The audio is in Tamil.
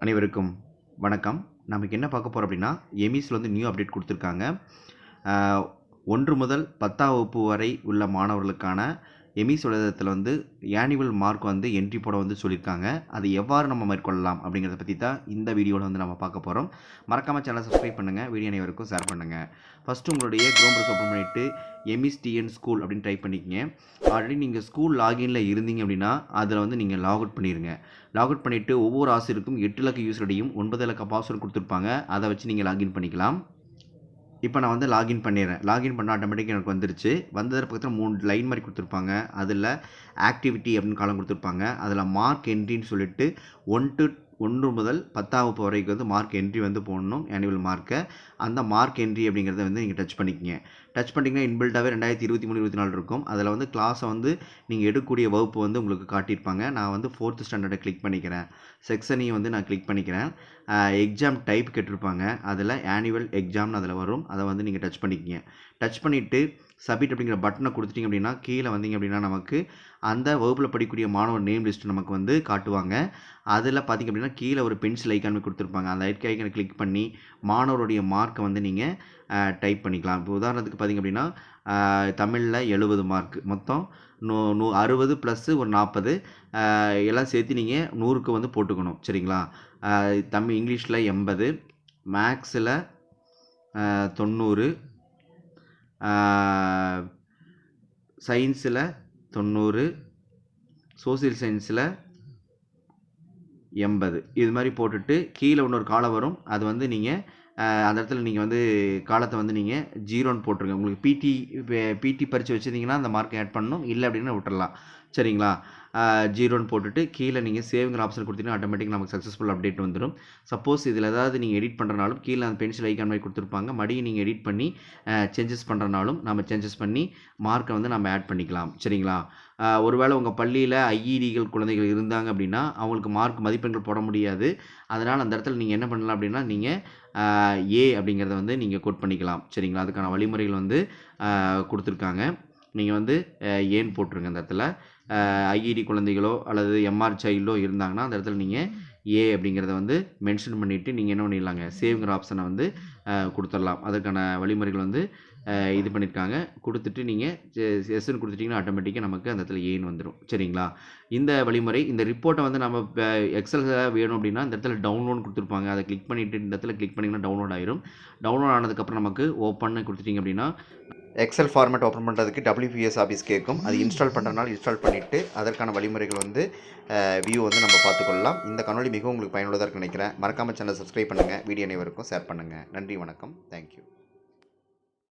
அனைவருக்கும் வணக்கம். நமக்கு என்ன பார்க்க போகிறோம் அப்படின்னா, எமிஸில் வந்து நியூ அப்டேட் கொடுத்துருக்காங்க. 1 முதல் 10ஆம் வகுப்பு வரை உள்ள மாணவர்களுக்கான எமிஸ் வலைதளத்தில் வந்து ஆனுவல் மார்க் வந்து என்ட்ரி போட வந்து சொல்லியிருக்காங்க. அது எவ்வாறு நம்ம மேற்கொள்ளலாம் அப்படிங்கிறத பற்றி தான் இந்த வீடியோவில் வந்து நம்ம பார்க்க போகிறோம். மறக்காமல் சேனலை சப்ஸ்கிரைப் பண்ணுங்கள், வீடியோ அனைவருக்கும் ஷேர் பண்ணுங்கள். ஃபஸ்ட்டு உங்களுடைய குரோம் ப்ரௌசர் ஓப்பன் பண்ணிவிட்டு எம்இஎஸ்டிஎன் ஸ்கூல் அப்படின்னு டைப் பண்ணிக்கங்க. ஆல்ரெடி நீங்கள் ஸ்கூல் லாகின்ல இருந்தீங்க அப்படின்னா அதில் வந்து நீங்கள் லாக் அவுட் பண்ணிடுங்க. லாக் அவுட் பண்ணிவிட்டு ஒவ்வொரு ஆசிரியருக்கும் 8 இலக்க யூசர் ஐடியும் 9 இலக்க பாஸ்வேர்டு கொடுத்துருப்பாங்க. அதை வச்சு நீங்கள் லாகின் பண்ணிக்கலாம். இப்போ நான் வந்து லாகின் பண்ணிடுறேன். லாகின் பண்ண ஆட்டோமேட்டிக்காக எனக்கு வந்துருச்சு. வந்ததுக்கு பக்கத்தில் 3 லைன் மாதிரி கொடுத்துருப்பாங்க. அதில் ஆக்டிவிட்டி அப்படின்னு காலம் கொடுத்துருப்பாங்க. அதில் மார்க் என்ட்ரின்னு சொல்லிட்டு 1 முதல் 10ஆம் வகுப்பு வரைக்கும் வந்து மார்க் என்ட்ரி வந்து போடணும், ஆனுவல் மார்க்கை. அந்த மார்க் என்ட்ரி அப்படிங்கிறத வந்து நீங்கள் டச் பண்ணிக்கங்க. டச் பண்ணிங்கன்னா இன்பில்ட்டாகவே 2023-24 இருக்கும். அதில் வந்து கிளாஸை வந்து நீங்கள் எடுக்கக்கூடிய வகுப்பு வந்து உங்களுக்கு காட்டியிருப்பாங்க. நான் வந்து 4th ஸ்டாண்டர்டை கிளிக் பண்ணிக்கிறேன். செக்ஷனையும் வந்து நான் கிளிக் பண்ணிக்கிறேன். எக்ஸாம் டைப் கேட்டிருப்பாங்க. அதில் ஆனுவல் எக்ஸாம்னு அதில் வரும். அதை வந்து நீங்கள் டச் பண்ணிக்கங்க. டச் பண்ணிவிட்டு சப்மிட் அப்படிங்கிற பட்டனை கொடுத்துட்டிங்க அப்படின்னா கீழே வந்தீங்க அப்படின்னா நமக்கு அந்த வகுப்பில் படிக்கக்கூடிய மாணவர் நேம் லிஸ்ட் நமக்கு வந்து காட்டுவாங்க. அதில் பார்த்திங்க அப்படின்னா கீழே ஒரு பென்சில் ஐக்கான் கொடுத்துருப்பாங்க. அந்த ஐக்கானை கிளிக் பண்ணி மாணவருடைய மார்க்கை வந்து நீங்கள் டைப் பண்ணிக்கலாம். இப்போ உதாரணத்துக்கு பார்த்திங்க அப்படின்னா தமிழில் 70 மார்க், மொத்தம் 60 ப்ளஸ் ஒரு 40 எல்லாம் சேர்த்து நீங்கள் 100க்கு வந்து போட்டுக்கணும். சரிங்களா? இங்கிலீஷில் 80, மேக்ஸில் 90, சயின்ஸில் 90, சோசியல் சயின்ஸில் 80 இது மாதிரி போட்டுட்டு கீழே இன்னொரு காலம் வரும். அது வந்து நீங்கள் அந்த இடத்துல நீங்கள் வந்து காலத்தை வந்து நீங்கள் 0ன்னு போட்டுருங்க. உங்களுக்கு பிடி பரிட்சை வச்சுருந்தீங்கன்னா அந்த மார்க்கை ஆட் பண்ணணும், இல்லை அப்படின்னா விட்டுடலாம். சரிங்களா? 0ன்னு போட்டுட்டு கீழே நீங்கள் சேவிங்கிற ஆப்ஷன் கொடுத்தீங்கன்னா ஆட்டோமேட்டிக் நமக்கு சக்ஸஸ்ஃபுல் அப்டேட் வந்துடும். சப்போஸ் இதில் ஏதாவது நீங்கள் எடிட் பண்ணுறனாலும் கீழே அந்த பென்சில் ஐக்கான் மாதிரி கொடுத்துருப்பாங்க. மறுபடியும் நீங்கள் எடிட் பண்ணி சேஞ்சஸ் பண்ணுறனாலும் நம்ம சேஞ்சஸ் பண்ணி மார்க்கை வந்து நம்ம ஆட் பண்ணிக்கலாம். சரிங்களா? ஒருவேளை உங்கள் பள்ளியில் ஐஇடிகள் குழந்தைகள் இருந்தாங்க அப்படின்னா அவங்களுக்கு மார்க் மதிப்பெண்கள் போட முடியாது. அதனால் அந்த இடத்துல நீங்கள் என்ன பண்ணலாம் அப்படின்னா நீங்கள் ஏ அப்படிங்கிறத வந்து நீங்கள் கோட் பண்ணிக்கலாம். சரிங்களா? அதுக்கான வழிமுறைகள் வந்து கொடுத்துருக்காங்க. நீங்கள் வந்து ஏன்னு போட்டுருங்க. அந்த இடத்துல ஐஇடி குழந்தைகளோ அல்லது எம்ஆர் சைல்டோ இருந்தாங்கன்னா அந்த இடத்துல நீங்கள் ஏ அப்படிங்கிறத வந்து மென்ஷன் பண்ணிவிட்டு நீங்கள் என்ன பண்ணிடலாங்க, சேவ்ங்கிற ஆப்ஷனை வந்து கொடுத்துடலாம். அதற்கான வழிமுறைகள் வந்து இது பண்ணியிருக்காங்க. கொடுத்துட்டு நீங்கள் எஸ்ன்னு கொடுத்துட்டிங்கன்னா ஆட்டோமேட்டிக்காக நமக்கு அந்த இடத்துல ஏன்னு வந்துடும். சரிங்களா? இந்த வழிமுறை, இந்த ரிப்போர்ட்டை வந்து நம்ம எக்ஸலில் வேணும் அப்படின்னா இந்த இடத்துல டவுன்லோட் கொடுத்துருப்பாங்க. அதை கிளிக் பண்ணிவிட்டு இந்த இடத்துல கிளிக் பண்ணிங்கன்னா டவுன்லோட் ஆயிரும். டவுன்லோட் ஆனதுக்கப்புறம் நமக்கு ஓப்பன் கொடுத்துட்டிங்க அப்படின்னா எக்ஸல் ஃபார்மேட் ஓப்பன் பண்ணுறதுக்கு WPS ஆஃபீஸ் கேட்கும். அது இன்ஸ்டால் பண்ணுறதுனால இன்ஸ்டால் பண்ணிவிட்டு அதற்கான வழிமுறைகள் வந்து வியூ வந்து நம்ம பார்த்துக்கொள்ளலாம். இந்த காணொலி மிகவும் உங்களுக்கு பயனுள்ளதாக இருக்குன்னு நினைக்கிறேன். மறக்காமல் சேனலை சப்ஸ்கிரைப் பண்ணுங்கள், வீடியோ அனைவருக்கும் ஷேர் பண்ணுங்கள். நன்றி, வணக்கம், தேங்க்யூ.